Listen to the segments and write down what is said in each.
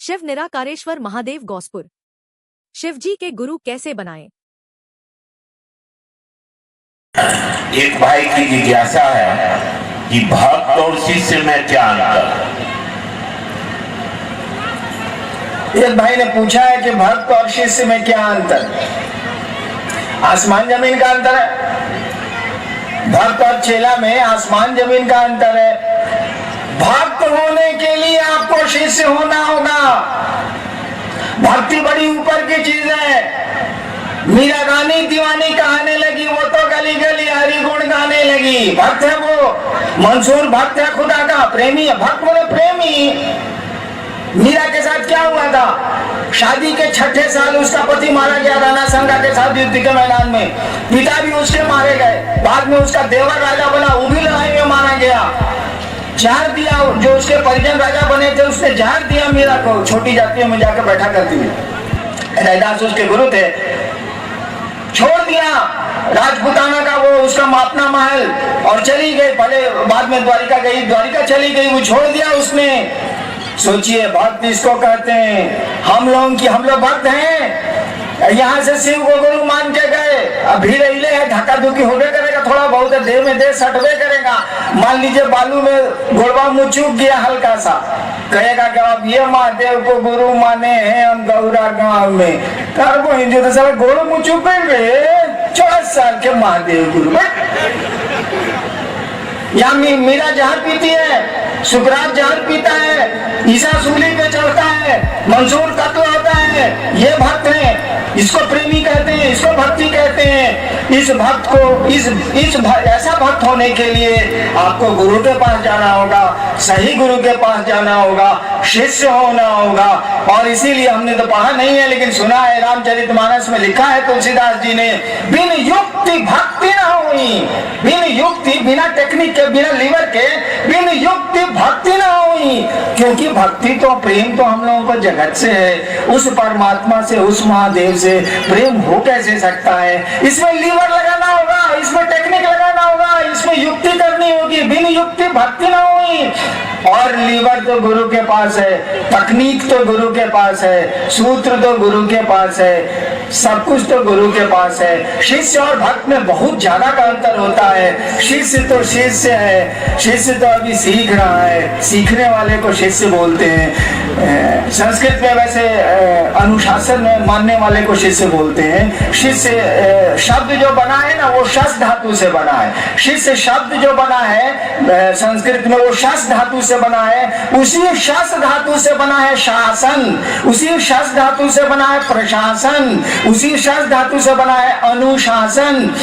शिव निराकारेश्वर महादेव गौसपुर। शिव जी के गुरु कैसे बनाएं? एक भाई की जिज्ञासा है कि भक्त और शिष्य में क्या अंतर? एक भाई ने पूछा है कि भक्त और शिष्य में क्या अंतर? आसमान जमीन का अंतर है। भक्त और चेला में आसमान जमीन का अंतर है। भक्त होने के लिए आपको शिष्य होना होगा। भक्ति बड़ी ऊपर की चीज है। मीरा गानी दीवानी कहने लगी, वो तो गली गली हरि गुण गाने लगी। भक्त है वो, मंसूर भक्त है, खुदा का प्रेमी है। भक्त बोले प्रेमी। मीरा के साथ क्या हुआ था? शादी के 6ठे साल उसका पति मारा गया राणा संगा के साथ युद्ध के मैदान में। पिता भी उसके मारे गए। बाद में उसका देवर राजा बना, वो भी लड़ाई में मारा गया। जहर दिया, जो उसके परिजन राजा बने थे उसने जहर दिया मीरा को, छोटी जातियों में जाकर बैठा करती है। रैदास उसके गुरु थे। छोड़ दिया राजपुताना का वो उसका अपना महल और चली गई। पहले बाद में द्वारिका गई, द्वारिका चली गई, वो छोड़ दिया उसने। सोचिए भक्त इसको कहते हैं। हम लोग भक्त हैं। यहाँ से शिव को गुरु मान के गए, अब भीड़ हिले है, धक्का धुक्की होबे करेगा, थोड़ा बहुत देर में देर सटवे करेगा। मान लीजिए बालू में गोड़वा मुँह चूक गया हल्का सा, कहेगा कि अब ये महादेव को गुरु माने हैं हम गौरा गांव में। वो हिंदू तो सब गोड़ मुँह चूक गए, 4 साल के महादेव गुरु। यहाँ मीरा जहर पीती है, सुकरात जहर पीता है, ईसा सूली पे चढ़ता है, मंसूर कत्ल होता है। ये भक्त है, इसको प्रेमी कहते हैं, इसको भक्ति कहते हैं। इस भक्त को ऐसा भक्त होने के लिए आपको गुरु के पास जाना होगा, सही गुरु के पास जाना होगा, शिष्य होना होगा। और इसीलिए हमने तो पढ़ा नहीं है लेकिन सुना है, रामचरितमानस में लिखा है तुलसीदास जी ने, बिन युक्ति भक्ति न हुई। बिन युक्ति, बिना टेक्निक के, बिना लीवर के, बिन युक्ति भक्ति न हुई। क्योंकि भक्ति तो, प्रेम तो हम लोगों को जगत से है, उस परमात्मा से, उस महादेव से प्रेम हो कैसे सकता है? इसमें लीवर लगाना होगा, इसमें टेक्निक लगाना होगा, इसमें युक्ति करनी होगी। बिन युक्ति भक्ति न हुई। और लीवर तो गुरु के पास है, तकनीक तो गुरु के पास है, सूत्र तो गुरु के पास है, सब कुछ तो गुरु के पास है। शिष्य और भक्त में बहुत ज्यादा का अंतर होता है। शिष्य तो शिष्य है, शिष्य तो अभी सीख रहा है, सीखने वाले को शिष्य बोलते हैं। संस्कृत में वैसे अनुशासन में मानने वाले को शिष्य बोलते हैं। शिष्य शब्द जो बना है ना, वो शस धातु से बना है। शिष्य शब्द जो बना है संस्कृत में, वो शस धातु से बना है। उसी शस धातु से बना है शासन, उसी शस धातु से बना है प्रशासन, उसी शस धातु से बना है अनुशासन।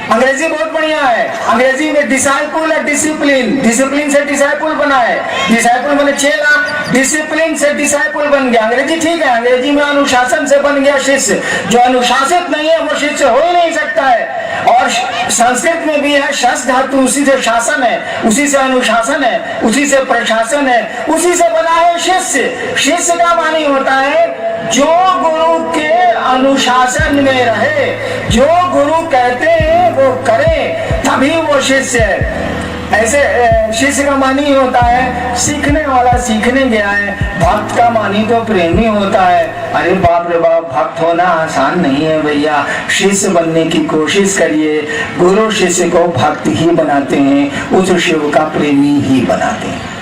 अंग्रेजी बहुत बढ़िया है। अंग्रेजी में डिसाइपल है डिसिप्लिन, डिसिप्लिन से डिसाइपल बना है। डिसाइपल बने चेला, डिसिप्लिन से डिसाइपल बन गया। अंग्रेजी ठीक है, अंग्रेजी में अनुशासन से बन गया शिष्य। जो अनुशासित नहीं है वो शिष्य हो ही नहीं सकता है। और संस्कृत में भी है शस धातु, उसी से शासन है, उसी से अनुशासन है, उसी से प्रशासन है, उसी से बना है शिष्य। शिष्य का मानी होता है जो गुरु के अनुशासन में रहे, जो गुरु कहते हैं वो करे, तभी वो शिष्य है। ऐसे शिष्य का मानी होता है सीखने वाला, सीखने गया है। भक्त का मानी तो प्रेमी होता है। अरे बाप रे बाप, भक्त होना आसान नहीं है भैया। शिष्य बनने की कोशिश करिए। गुरु शिष्य को भक्त ही बनाते हैं, उस शिव का प्रेमी ही बनाते हैं।